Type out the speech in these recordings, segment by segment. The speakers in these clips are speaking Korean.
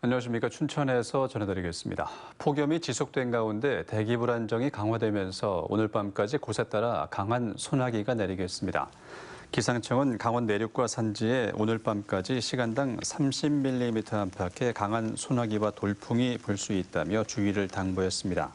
안녕하십니까. 춘천에서 전해드리겠습니다. 폭염이 지속된 가운데 대기 불안정이 강화되면서 오늘 밤까지 곳에 따라 강한 소나기가 내리겠습니다. 기상청은 강원 내륙과 산지에 오늘 밤까지 시간당 30mm 안팎의 강한 소나기와 돌풍이 불 수 있다며 주의를 당부했습니다.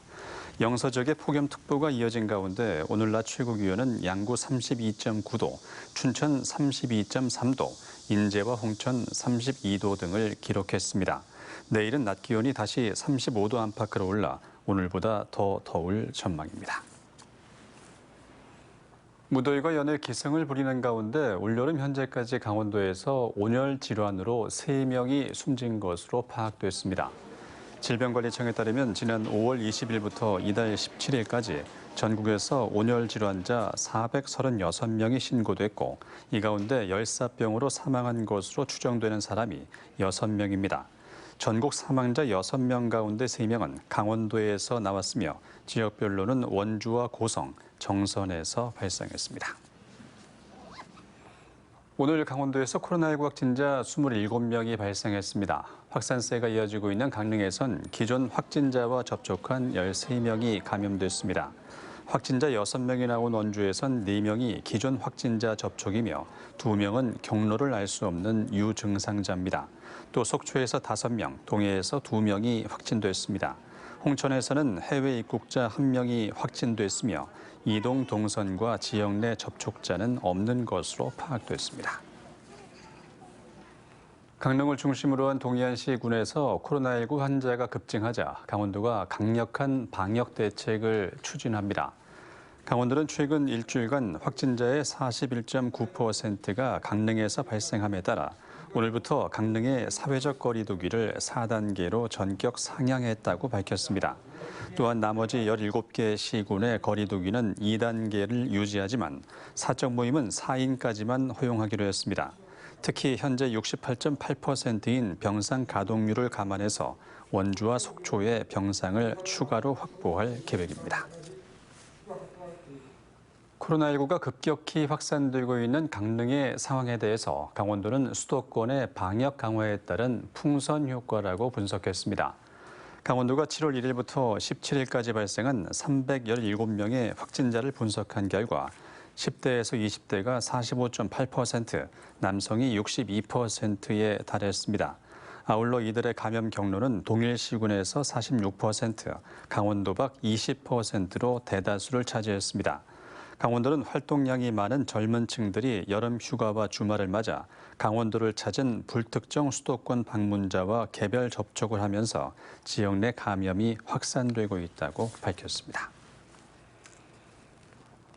영서적의 폭염특보가 이어진 가운데 오늘 낮 최고 기온은 양구 32.9도, 춘천 32.3도, 인제와 홍천 32도 등을 기록했습니다. 내일은 낮 기온이 다시 35도 안팎으로 올라 오늘보다 더 더울 전망입니다. 무더위가 연일 기승을 부리는 가운데 올여름 현재까지 강원도에서 온열 질환으로 3명이 숨진 것으로 파악됐습니다. 질병관리청에 따르면 지난 5월 20일부터 이달 17일까지 전국에서 온열 질환자 436명이 신고됐고 이 가운데 열사병으로 사망한 것으로 추정되는 사람이 6명입니다. 전국 사망자 6명 가운데 3명은 강원도에서 나왔으며 지역별로는 원주와 고성, 정선에서 발생했습니다. 오늘 강원도에서 코로나19 확진자 27명이 발생했습니다. 확산세가 이어지고 있는 강릉에선 기존 확진자와 접촉한 13명이 감염됐습니다. 확진자 6명이 나온 원주에선 4명이 기존 확진자 접촉이며 2명은 경로를 알 수 없는 유증상자입니다. 또 속초에서 5명, 동해에서 2명이 확진됐습니다. 홍천에서는 해외 입국자 1명이 확진됐으며 이동 동선과 지역 내 접촉자는 없는 것으로 파악됐습니다. 강릉을 중심으로 한 동해안시 군에서 코로나19 환자가 급증하자 강원도가 강력한 방역 대책을 추진합니다. 강원도는 최근 일주일간 확진자의 41.9%가 강릉에서 발생함에 따라 오늘부터 강릉의 사회적 거리 두기를 4단계로 전격 상향했다고 밝혔습니다. 또한 나머지 17개 시군의 거리 두기는 2단계를 유지하지만 사적 모임은 4인까지만 허용하기로 했습니다. 특히 현재 68.8%인 병상 가동률을 감안해서 원주와 속초에 병상을 추가로 확보할 계획입니다. 코로나19가 급격히 확산되고 있는 강릉의 상황에 대해서 강원도는 수도권의 방역 강화에 따른 풍선 효과라고 분석했습니다. 강원도가 7월 1일부터 17일까지 발생한 317명의 확진자를 분석한 결과 10대에서 20대가 45.8%, 남성이 62%에 달했습니다. 아울러 이들의 감염 경로는 동일 시군에서 46%, 강원도 밖 20%로 대다수를 차지했습니다. 강원도는 활동량이 많은 젊은 층들이 여름 휴가와 주말을 맞아 강원도를 찾은 불특정 수도권 방문자와 개별 접촉을 하면서 지역 내 감염이 확산되고 있다고 밝혔습니다.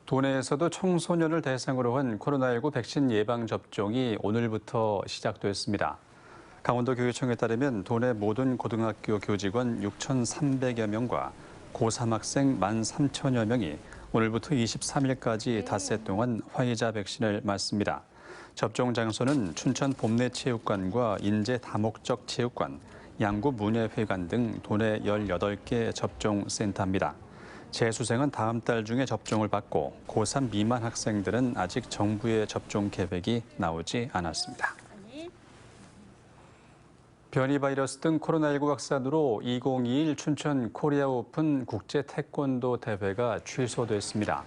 도내에서도 청소년을 대상으로 한 코로나19 백신 예방 접종이 오늘부터 시작됐습니다. 강원도 교육청에 따르면 도내 모든 고등학교 교직원 6,300여 명과 고3 학생 13,000여 명이 오늘부터 23일까지 닷새 동안 화이자 백신을 맞습니다. 접종 장소는 춘천 봄내체육관과 인제 다목적 체육관, 양구 문예회관 등 도내 18개 접종센터입니다. 재수생은 다음 달 중에 접종을 받고 고3 미만 학생들은 아직 정부의 접종 계획이 나오지 않았습니다. 변이 바이러스 등 코로나19 확산으로 2021 춘천 코리아 오픈 국제 태권도 대회가 취소됐습니다.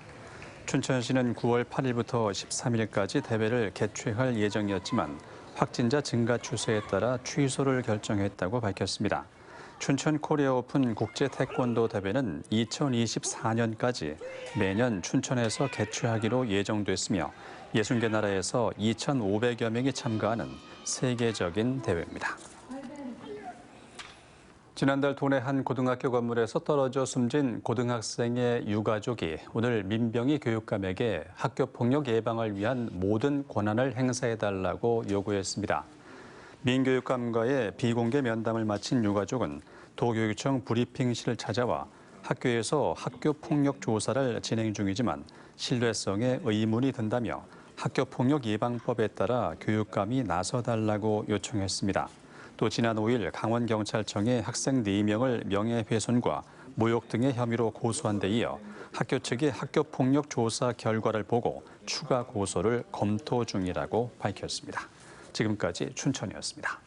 춘천시는 9월 8일부터 13일까지 대회를 개최할 예정이었지만 확진자 증가 추세에 따라 취소를 결정했다고 밝혔습니다. 춘천 코리아 오픈 국제 태권도 대회는 2024년까지 매년 춘천에서 개최하기로 예정됐으며 60개 나라에서 2,500여 명이 참가하는 세계적인 대회입니다. 지난달 도내 한 고등학교 건물에서 떨어져 숨진 고등학생의 유가족이 오늘 민병희 교육감에게 학교폭력 예방을 위한 모든 권한을 행사해달라고 요구했습니다. 민 교육감과의 비공개 면담을 마친 유가족은 도교육청 브리핑실을 찾아와 학교에서 학교폭력 조사를 진행 중이지만 신뢰성에 의문이 든다며 학교폭력 예방법에 따라 교육감이 나서달라고 요청했습니다. 또 지난 5일 강원경찰청에 학생 4명을 명예훼손과 모욕 등의 혐의로 고소한 데 이어 학교 측이 학교폭력 조사 결과를 보고 추가 고소를 검토 중이라고 밝혔습니다. 지금까지 춘천이었습니다.